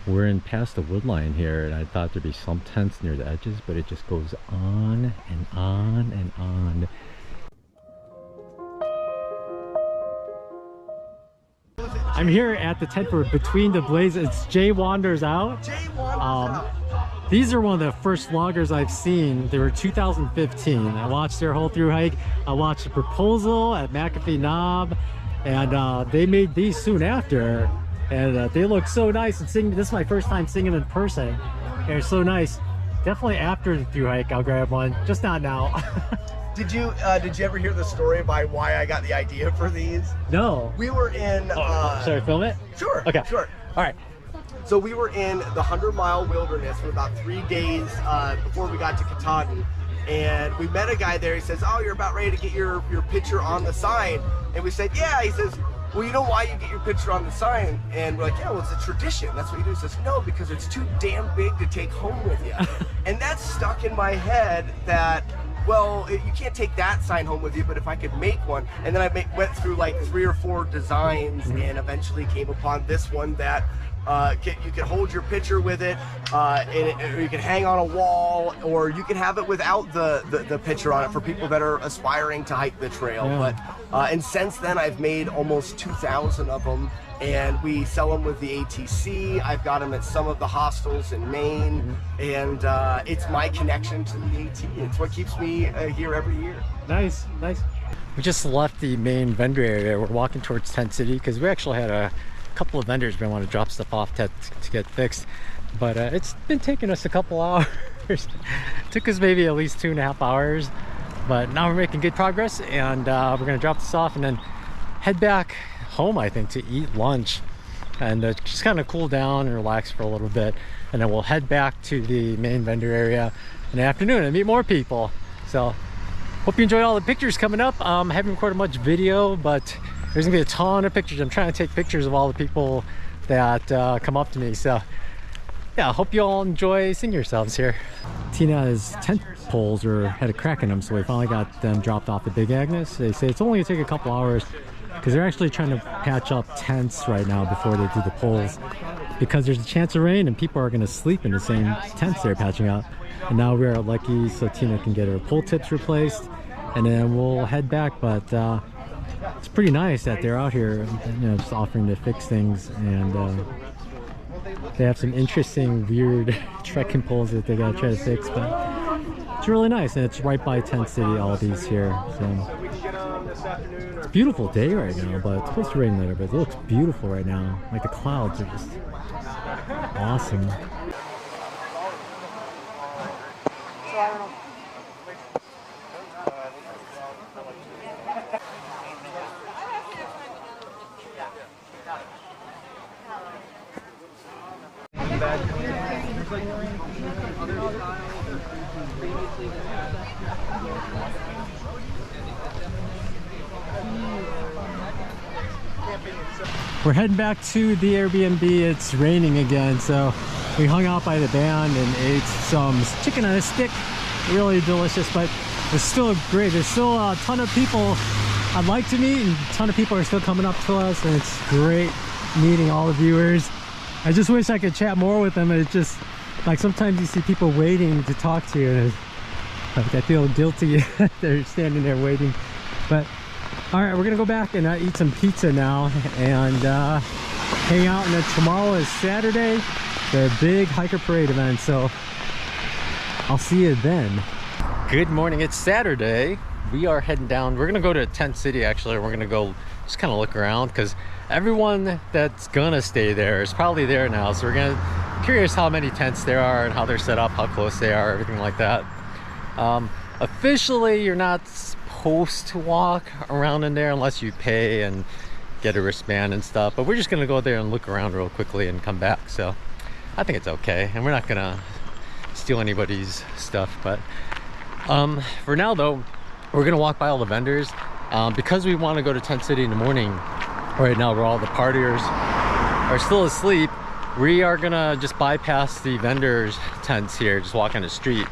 We're in past the wood line here, and I thought there'd be some tents near the edges, but it just goes on and on and on. I'm here at the tent for Between the Blazes. It's Jay Wanders Out. These are one of the first vloggers I've seen. They were 2015. I watched their whole through hike. I watched the proposal at McAfee Knob, and they made these soon after. And they look so nice. And singing, this is my first time singing in person. They're so nice. Definitely after the through hike, I'll grab one. Just not now. Did you ever hear the story about why I got the idea for these? No. We were in. Sorry, film it? Sure. Okay. Sure. All right. So we were in the 100-mile wilderness for about 3 days before we got to Katahdin. And we met a guy there. He says, "Oh, you're about ready to get your picture on the sign." And we said, "Yeah." He says, "Well, you know why you get your picture on the sign?" And we're like, "Yeah, well, it's a tradition. That's what you do." He says, "No, because it's too damn big to take home with you." And that stuck in my head that, well, you can't take that sign home with you, but if I could make one. And then I went through like 3 or 4 designs and eventually came upon this one that you could hold your picture with it, or you can hang on a wall, or you can have it without the picture on it for people that are aspiring to hike the trail. Yeah. But and since then I've made almost 2,000 of them, and we sell them with the ATC. I've got them at some of the hostels in Maine, and it's my connection to the AT. It's what keeps me here every year. Nice, nice. We just left the main vendor area. We're walking towards Tent City because we actually had a couple of vendors we want to drop stuff off to get fixed, but it's been taking us a couple hours. Took us maybe at least 2.5 hours, but now we're making good progress, and we're gonna drop this off and then head back home, I think, to eat lunch and just kind of cool down and relax for a little bit, and then we'll head back to the main vendor area in the afternoon and meet more people. So hope you enjoyed all the pictures coming up. I haven't recorded much video, but there's gonna be a ton of pictures. I'm trying to take pictures of all the people that come up to me. So yeah, I hope you all enjoy seeing yourselves here. Tina's tent poles had a crack in them, so we finally got them dropped off at Big Agnes. They say it's only gonna take a couple hours because they're actually trying to patch up tents right now before they do the poles, because there's a chance of rain and people are gonna sleep in the same tents they're patching up. And now we're lucky, so Tina can get her pole tips replaced, and then we'll head back. But it's pretty nice that they're out here, you know, just offering to fix things, and they have some interesting, weird trekking poles that they gotta try to fix, but it's really nice, and it's right by Tent City, all these here. So it's a beautiful day right now, but it's supposed to rain later, but it looks beautiful right now. Like the clouds are just awesome. We're heading back to the Airbnb. It's raining again, so we hung out by the band and ate some chicken on a stick. Really delicious, but it's still great. There's still a ton of people I'd like to meet, and a ton of people are still coming up to us, and it's great meeting all the viewers. I just wish I could chat more with them. It's just like sometimes you see people waiting to talk to you, and like I feel guilty. They're standing there waiting. But all right, we're gonna go back and eat some pizza now and hang out. And then tomorrow is Saturday, the big hiker parade event, so I'll see you then. Good morning, it's Saturday. We are heading down. We're gonna go to Tent City actually. We're gonna go just kind of look around because everyone that's gonna stay there is probably there now, so we're gonna curious how many tents there are and how they're set up, how close they are, everything like that. Officially you're not supposed to walk around in there unless you pay and get a wristband and stuff, but we're just gonna go there and look around real quickly and come back, so I think it's okay, and we're not gonna steal anybody's stuff. But for now though, we're gonna walk by all the vendors because we want to go to Tent City in the morning. Right now where all the partiers are still asleep, we are gonna just bypass the vendors tents here, just walk on the street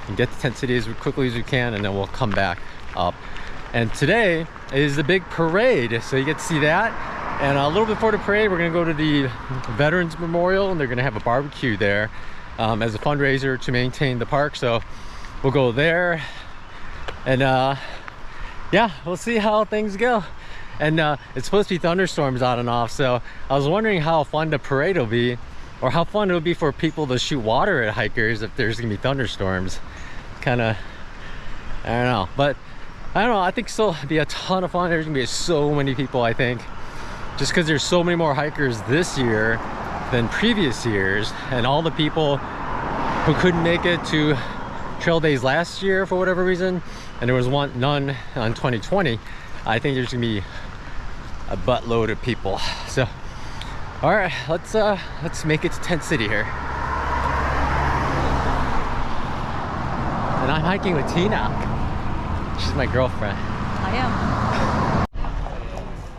and get to Tent City as quickly as we can, and then we'll come back up. And today is the big parade, so you get to see that. And a little before the parade, we're gonna go to the Veterans Memorial, and they're gonna have a barbecue there as a fundraiser to maintain the park. So we'll go there, and yeah, we'll see how things go. And it's supposed to be thunderstorms on and off, so I was wondering how fun the parade will be, or how fun it would be for people to shoot water at hikers if there's gonna be thunderstorms. Kind of, I don't know, but I don't know, I think still be a ton of fun. There's gonna be so many people, I think, just because there's so many more hikers this year than previous years, and all the people who couldn't make it to trail days last year for whatever reason, and there was none on 2020. I think there's gonna be a buttload of people. So all right, let's make it to Tent City here. And I'm hiking with Tina. She's my girlfriend. I am.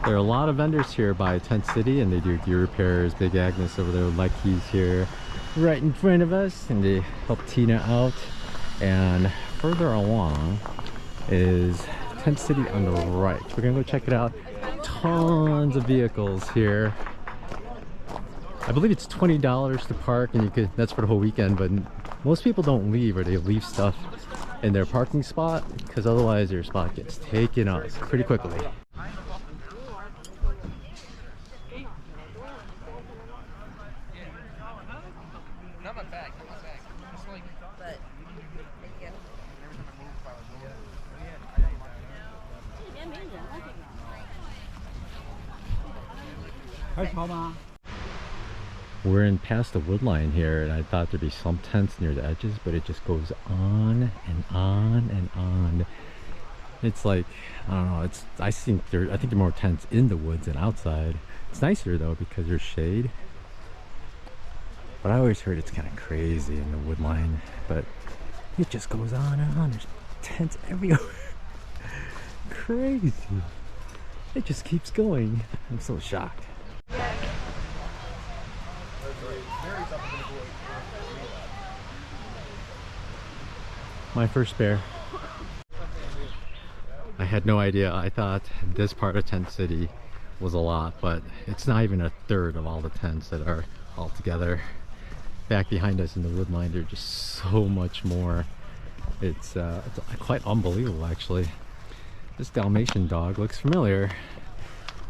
There are a lot of vendors here by Tent City, and they do gear repairs. Big Agnes over there, Lucky's here right in front of us, and they help Tina out. And further along is Tent City on the right. We're gonna go check it out. Tons of vehicles here. I believe it's $20 to park, and that's for the whole weekend, but most people don't leave, or they leave stuff in their parking spot, because otherwise their spot gets taken up pretty quickly. We're in past the wood line here, and I thought there'd be some tents near the edges, but it just goes on and on and on. It's like, I don't know, I think there are more tents in the woods than outside. It's nicer though because there's shade, but I always heard it's kind of crazy in the wood line, but it just goes on and on. There's tents everywhere. Crazy. It just keeps going. I'm so shocked. My first bear. I had no idea. I thought this part of Tent City was a lot, but it's not even a third of all the tents that are all together. Back behind us in the wood line, there's just so much more. It's quite unbelievable, actually. This Dalmatian dog looks familiar.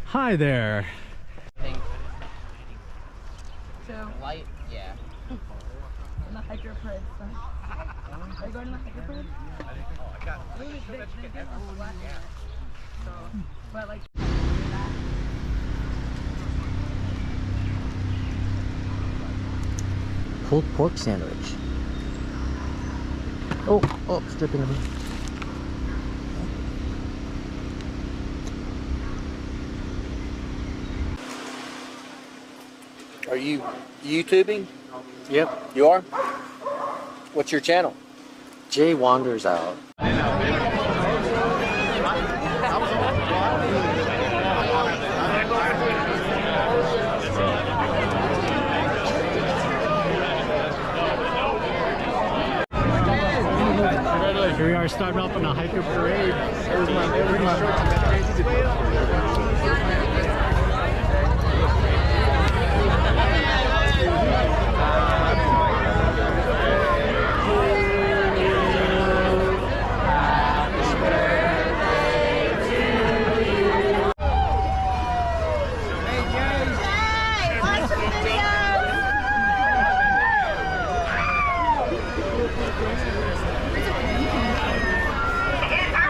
Hi there. So light, yeah. In the hiker parade. Are you going to the hiker parade? Oh, I got But like Pulled pork sandwich. Oh, it's dripping on me. Are you YouTubing? Yep. You are? What's your channel? Jay wanders out. Here we are starting off on a hiker parade. Are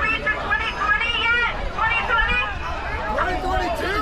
we into 2020 yet? 2020? 2022!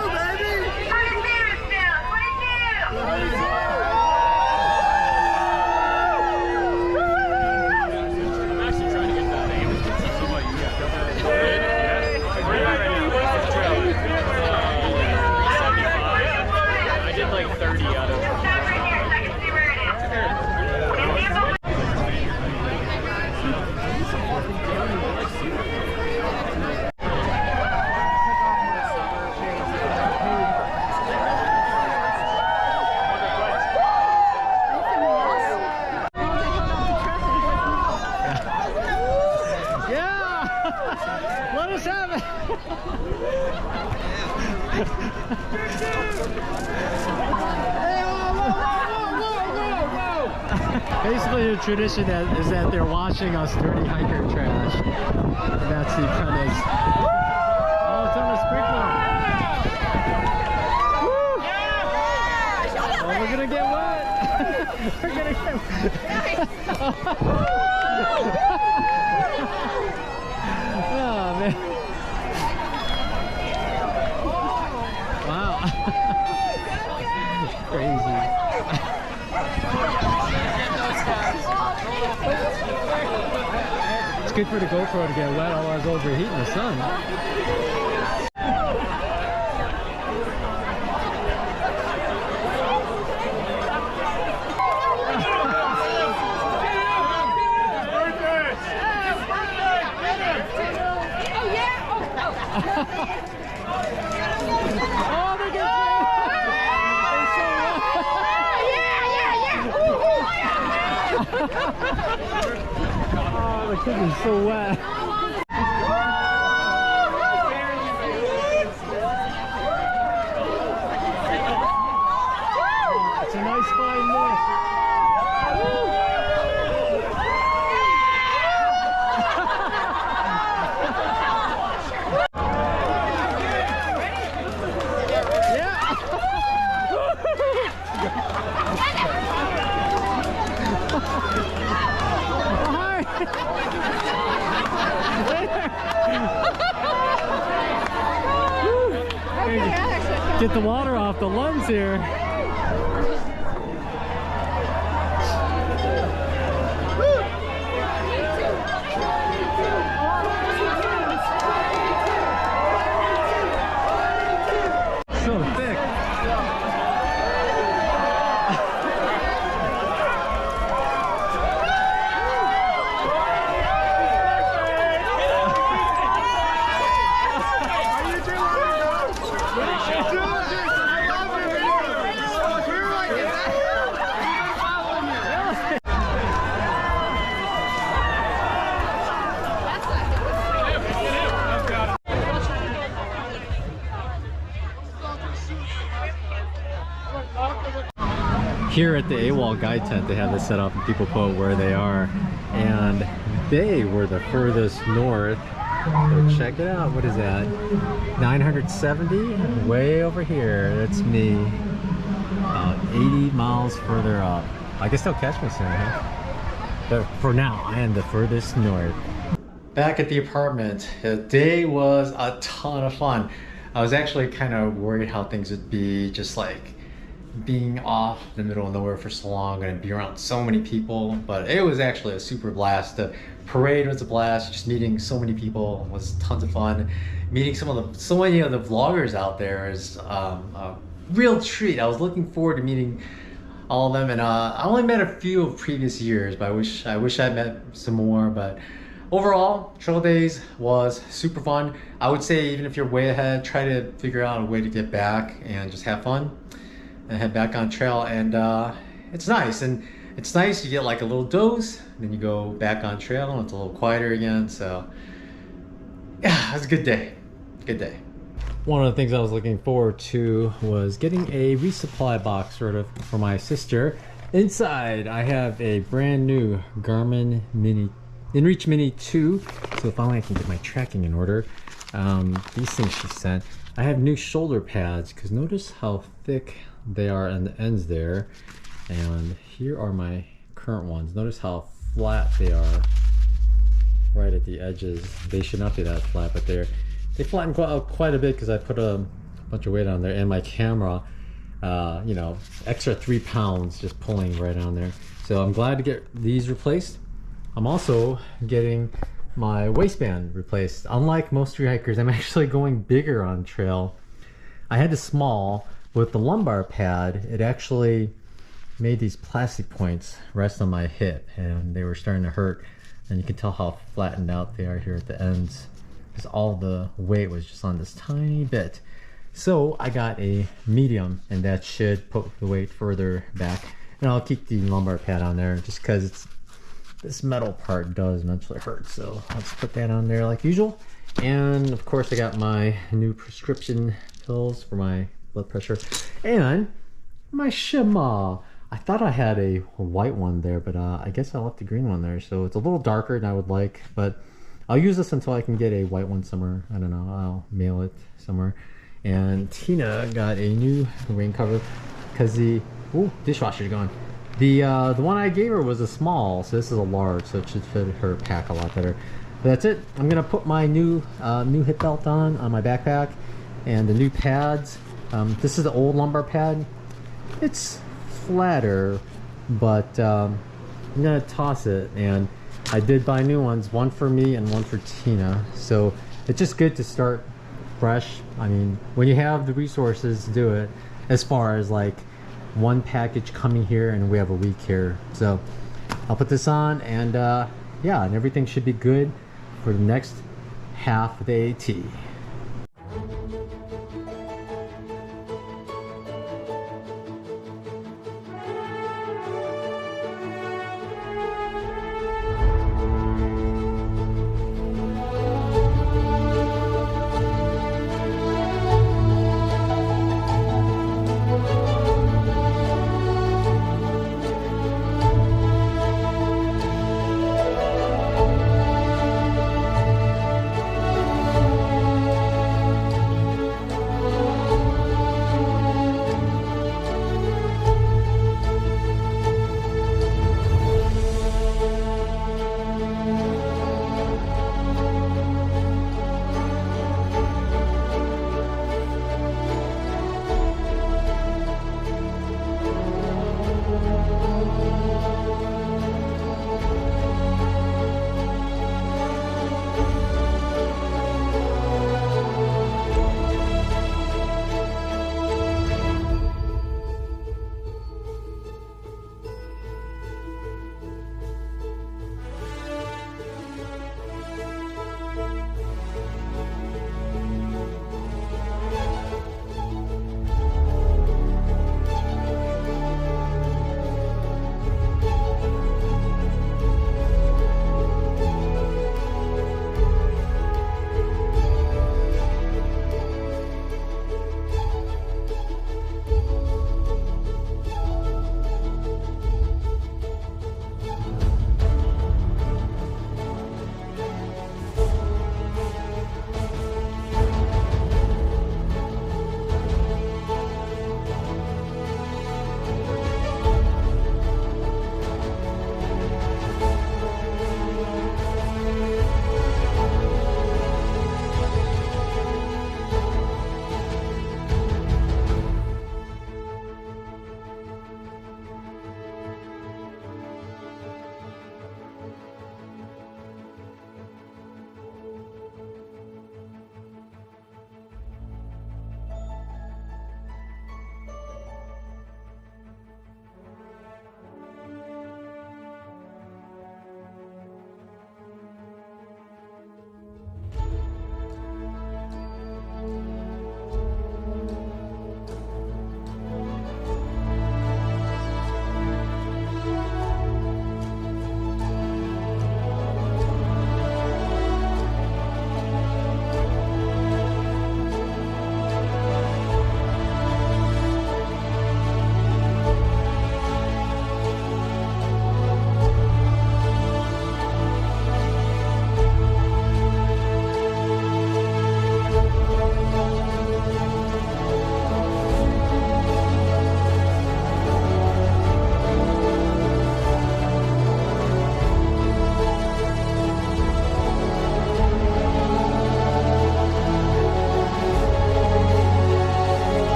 Basically, the tradition is that they're washing us dirty hiker trash. And that's the premise. Oh, it's on a sprinkler. Woo! Oh, we're gonna get wet. We're gonna get Oh, man. Wow. Crazy. It's good for the GoPro to get wet, otherwise overheat in the sun. Oh, they get Oh, the kid is so wet. It's a nice fine mix. Get the water off the lungs here. So thick. Here at the AWOL guide tent, they have this set up and people put where they are, and they were the furthest north. So check it out. What is that? 970? Way over here. That's me. About 80 miles further up. I guess they'll catch me soon, huh? But for now, I am the furthest north. Back at the apartment, the day was a ton of fun. I was actually kind of worried how things would be, just like being off in the middle of nowhere for so long and be around so many people, but it was actually a super blast. The parade was a blast. Just meeting so many people was tons of fun. Meeting so many of the vloggers out there is a real treat. I was looking forward to meeting all of them, and I only met a few of previous years, but I wish I'd met some more. But overall, trail days was super fun. I would say even if you're way ahead, try to figure out a way to get back and just have fun and head back on trail. And it's nice, you get like a little dose, and then you go back on trail and it's a little quieter again. So yeah, it was a good day. One of the things I was looking forward to was getting a resupply box sort of for my sister. Inside I have a brand new Garmin InReach Mini 2, so finally I can get my tracking in order. These things she sent. I have new shoulder pads, because notice how thick they are on the ends there, and here are my current ones. Notice how flat they are right at the edges. They should not be that flat, but they flatten quite a bit because I put a bunch of weight on there, and my camera, you know, extra 3 pounds just pulling right on there. So I'm glad to get these replaced. I'm also getting my waistband replaced. Unlike most tree hikers, I'm actually going bigger on trail. I had the small. With the lumbar pad, it actually made these plastic points rest on my hip, and they were starting to hurt. And you can tell how flattened out they are here at the ends, because all the weight was just on this tiny bit. So I got a medium, and that should put the weight further back. And I'll keep the lumbar pad on there just because this metal part does eventually hurt. So let's put that on there like usual. And of course I got my new prescription pills for my blood pressure and my Shima. I thought I had a white one there, but I guess I left the green one there. So it's a little darker than I would like, but I'll use this until I can get a white one somewhere. I don't know, I'll mail it somewhere. And Tina got a new rain cover because the dishwasher's gone. The one I gave her was a small, so this is a large, so it should fit her pack a lot better. But that's it. I'm gonna put my new hip belt on my backpack and the new pads. This is the old lumbar pad. It's flatter, but I'm gonna toss it. And I did buy new ones, one for me and one for Tina. So it's just good to start fresh. I mean, when you have the resources to do it, as far as like one package coming here and we have a week here. So I'll put this on, and yeah, and everything should be good for the next half of the AT.